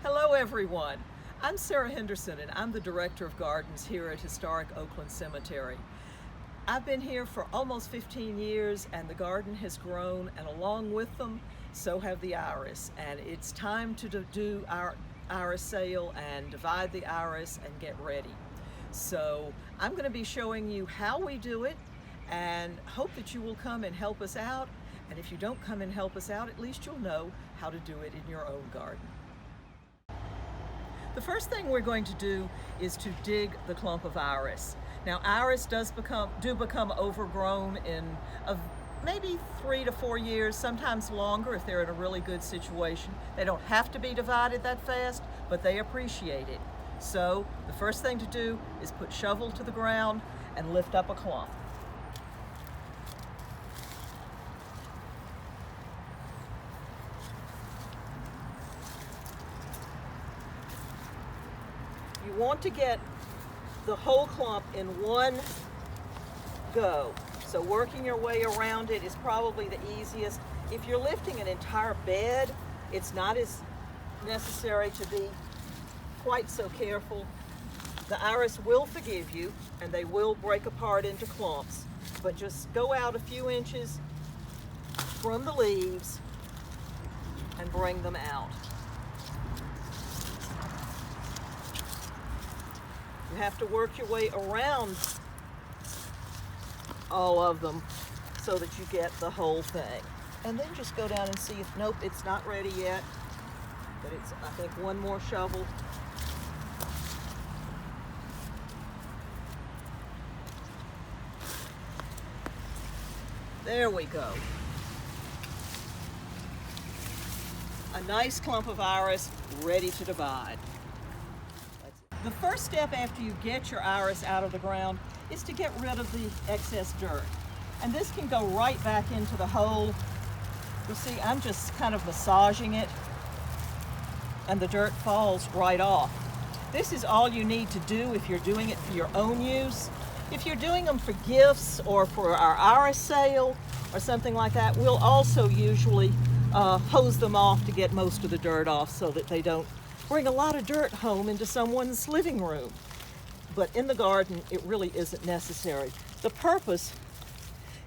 Hello everyone. I'm Sarah Henderson and I'm the Director of Gardens here at Historic Oakland Cemetery. I've been here for almost 15 years and the garden has grown, and along with them so have the iris, and it's time to do our iris sale and divide the iris and get ready. So I'm going to be showing you how we do it and hope that you will come and help us out, and if you don't come and help us out, at least you'll know how to do it in your own garden. The first thing we're going to do is to dig the clump of iris. Now, iris do become overgrown in maybe 3 to 4 years, sometimes longer if they're in a really good situation. They don't have to be divided that fast, but they appreciate it. So the first thing to do is put shovel to the ground and lift up a clump. You want to get the whole clump in one go. So working your way around it is probably the easiest. If you're lifting an entire bed, it's not as necessary to be quite so careful. The iris will forgive you and they will break apart into clumps, but just go out a few inches from the leaves and bring them out. You have to work your way around all of them so that you get the whole thing. And then just go down and see if, nope, it's not ready yet, but it's, I think, one more shovel. There we go. A nice clump of iris ready to divide. The first step after you get your iris out of the ground is to get rid of the excess dirt. And this can go right back into the hole. You see, I'm just kind of massaging it and the dirt falls right off. This is all you need to do if you're doing it for your own use. If you're doing them for gifts or for our iris sale or something like that, we'll also usually hose them off to get most of the dirt off so that they don't bring a lot of dirt home into someone's living room. But in the garden, it really isn't necessary. The purpose,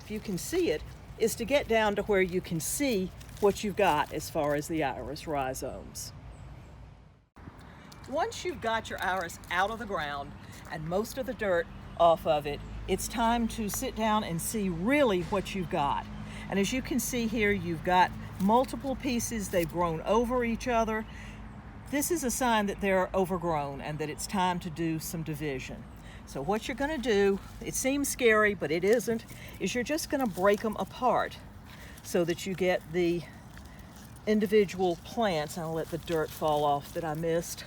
if you can see it, is to get down to where you can see what you've got as far as the iris rhizomes. Once you've got your iris out of the ground and most of the dirt off of it, it's time to sit down and see really what you've got. And as you can see here, you've got multiple pieces. They've grown over each other. This is a sign that they're overgrown and that it's time to do some division. So what you're going to do, it seems scary, but it isn't, is you're just going to break them apart so that you get the individual plants. I'll let the dirt fall off that I missed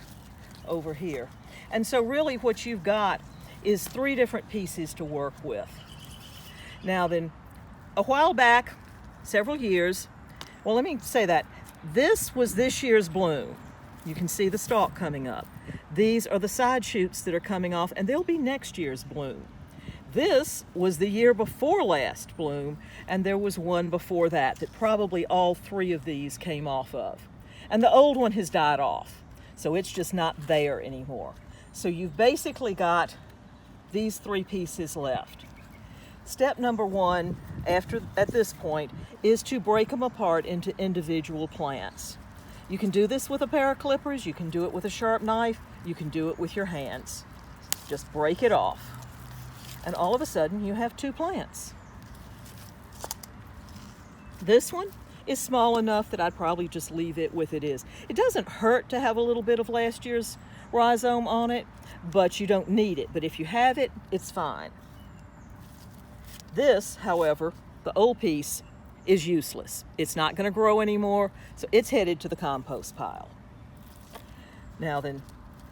over here. And so really what you've got is 3 different pieces to work with. Now then, a while back, several years, well, let me say that, this was this year's bloom. You can see the stalk coming up. These are the side shoots that are coming off, and they'll be next year's bloom. This was the year before last bloom, and there was one before that probably all 3 of these came off of. And the old one has died off, so it's just not there anymore. So you've basically got these 3 pieces left. Step number 1 at this point is to break them apart into individual plants. You can do this with a pair of clippers, you can do it with a sharp knife, you can do it with your hands. Just break it off. And all of a sudden you have 2 plants. This one is small enough that I'd probably just leave it with it is. It doesn't hurt to have a little bit of last year's rhizome on it, but you don't need it. But if you have it, it's fine. This, however, the old piece, is useless. It's not going to grow anymore, so it's headed to the compost pile. Now then,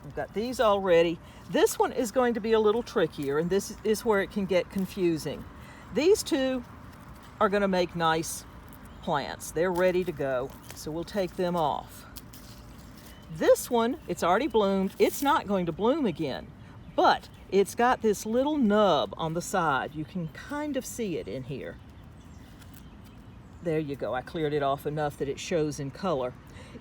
we've got these all ready. This one is going to be a little trickier, and this is where it can get confusing. These 2 are going to make nice plants. They're ready to go, so we'll take them off. This one, it's already bloomed. It's not going to bloom again, but it's got this little nub on the side. You can kind of see it in here. There you go. I cleared it off enough that it shows in color.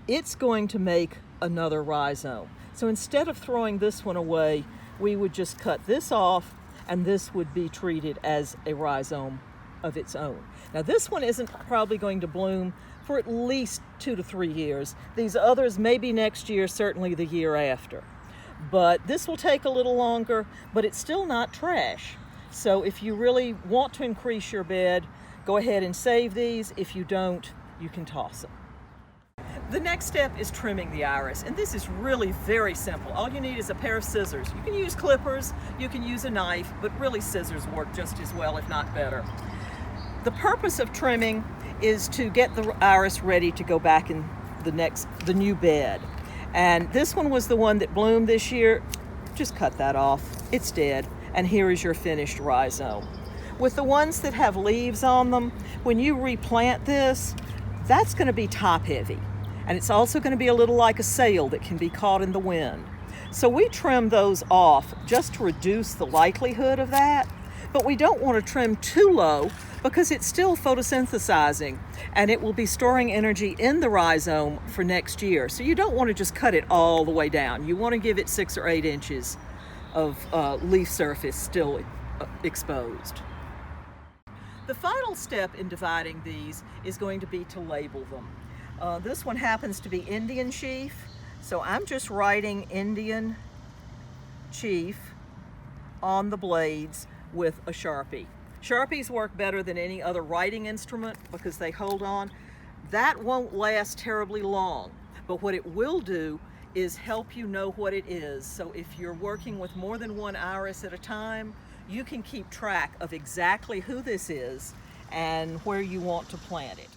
It's going to make another rhizome. So instead of throwing this one away, we would just cut this off, and this would be treated as a rhizome of its own. Now this one isn't probably going to bloom for at least 2 to 3 years. These others maybe next year, certainly the year after. But this will take a little longer, but it's still not trash. So if you really want to increase your bed, go ahead and save these. If you don't, you can toss them. The next step is trimming the iris, and this is really very simple. All you need is a pair of scissors. You can use clippers, you can use a knife, but really scissors work just as well, if not better. The purpose of trimming is to get the iris ready to go back in the new bed. And this one was the one that bloomed this year. Just cut that off. It's dead. And here is your finished rhizome. With the ones that have leaves on them, when you replant this, that's going to be top heavy. And it's also going to be a little like a sail that can be caught in the wind. So we trim those off just to reduce the likelihood of that. But we don't want to trim too low because it's still photosynthesizing and it will be storing energy in the rhizome for next year. So you don't want to just cut it all the way down. You want to give it 6 or 8 inches of leaf surface still exposed. The final step in dividing these is going to be to label them. This one happens to be Indian Chief, so I'm just writing Indian Chief on the blades with a Sharpie. Sharpies work better than any other writing instrument because they hold on. That won't last terribly long, but what it will do is help you know what it is. So if you're working with more than one iris at a time, you can keep track of exactly who this is and where you want to plant it.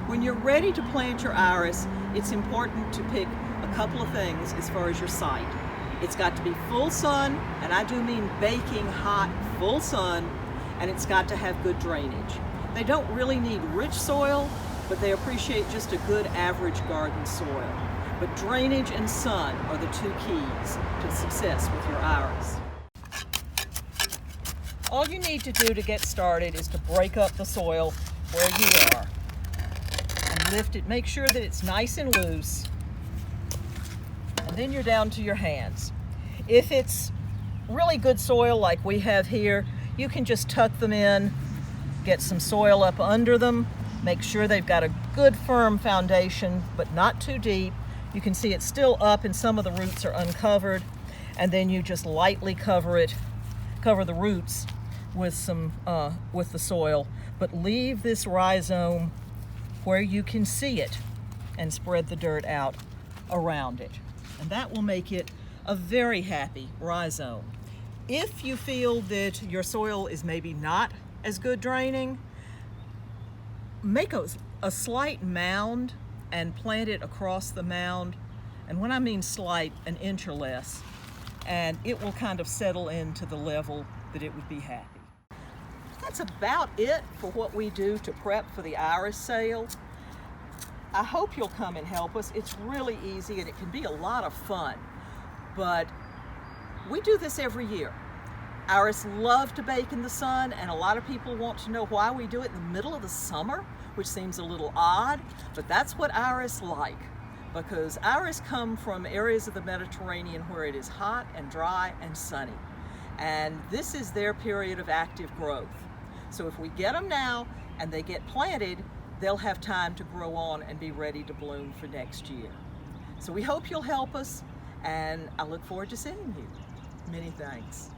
When you're ready to plant your iris, it's important to pick a couple of things as far as your site. It's got to be full sun, and I do mean baking hot, full sun, and it's got to have good drainage. They don't really need rich soil, but they appreciate just a good average garden soil. But drainage and sun are the 2 keys to success with your iris. All you need to do to get started is to break up the soil where you are and lift it. Make sure that it's nice and loose, and then you're down to your hands. If it's really good soil like we have here, you can just tuck them in, get some soil up under them, make sure they've got a good firm foundation, but not too deep. You can see it's still up and some of the roots are uncovered, and then you just lightly cover the roots with the soil, but leave this rhizome where you can see it and spread the dirt out around it. And that will make it a very happy rhizome. If you feel that your soil is maybe not as good draining, make a slight mound and plant it across the mound. And when I mean slight, an inch or less, and it will kind of settle into the level that it would be happy. That's about it for what we do to prep for the iris sale. I hope you'll come and help us. It's really easy and it can be a lot of fun, but we do this every year. Iris love to bake in the sun, and a lot of people want to know why we do it in the middle of the summer, which seems a little odd, but that's what iris like, because iris come from areas of the Mediterranean where it is hot and dry and sunny, and this is their period of active growth. So if we get them now and they get planted, they'll have time to grow on and be ready to bloom for next year. So we hope you'll help us, and I look forward to seeing you. Many thanks.